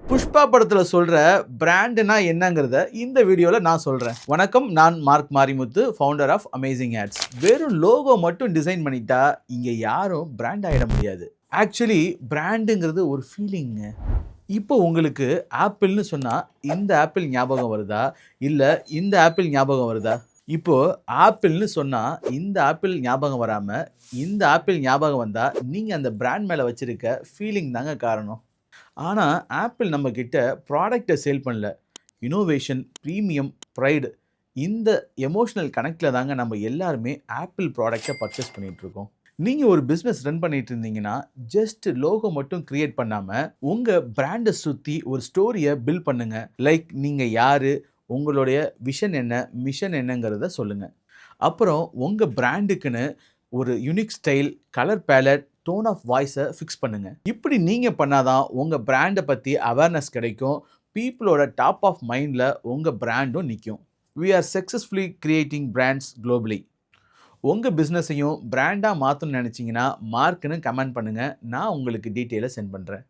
புஷ்பா படத்துல சொல்ற பிராண்ட்னா என்னங்கிறத இந்த வீடியோல நான் சொல்றேன். வணக்கம், நான் Mark Marimuthu, founder of amazing ads. வெறும் லோகோ மட்டும் டிசைன் பண்ணிட்டா இங்க யாரும் பிராண்ட் ஆயிட முடியாது. ஆக்சுவலி பிராண்டுங்கிறது ஒரு ஃபீலிங்க. இப்போ உங்களுக்கு ஆப்பிள்னு சொன்னா இந்த ஆப்பிள் ஞாபகம் வருதா, இல்ல இந்த ஆப்பிள் ஞாபகம் வருதா? இப்போ ஆப்பிள்னு சொன்னா இந்த ஆப்பிள் ஞாபகம் வராம இந்த ஆப்பிள் ஞாபகம் வந்தா நீங்க அந்த பிராண்ட் மேல வச்சிருக்க ஃபீலிங் தாங்க காரணம். ஆனா, ஆப்பிள் நம்மகிட்ட ப்ராடக்ட்ட சேல் பண்ணல. இன்னோவேஷன், பிரீமியம், பிரைடு இந்த எமோஷனல் கனெக்ட்ல தாங்க நம்ம எல்லாருமே ஆப்பிள் ப்ராடக்ட்ட பர்ச்சேஸ் பண்ணிட்டுருக்கோம். நீங்க ஒரு பிசினஸ் ரன் பண்ணிட்டு இருந்தீங்கன்னா, ஜஸ்ட் லோகோ மட்டும் கிரியேட் பண்ணாம, உங்க பிராண்ட சுத்தி ஒரு ஸ்டோரிய பில்ட் பண்ணுங்க. லைக் நீங்க யாரு? உங்களுடைய விஷன் என்ன? மிஷன் என்னங்கிறத சொல்லுங்க. அப்புறம் உங்க பிராண்டுக்குன்னு ஒரு unique style, colour palette, tone of வாய்ஸை ஃபிக்ஸ் பண்ணுங்க. இப்படி நீங்க பண்ணாதான் உங்க பிராண்டை பத்தி அவேர்னஸ் கிடைக்கும். பீப்புளோட டாப் ஆஃப் மைண்ட்ல உங்க பிராண்டும் நிற்கும். We are successfully creating brands globally. உங்க பிசினஸையும் பிராண்டா மாத்தணும்னு நினைச்சீங்கன்னா மார்க்னு கமெண்ட் பண்ணுங்க. நான் உங்களுக்கு டீட்டெயிலை சென்ட் பண்றேன்.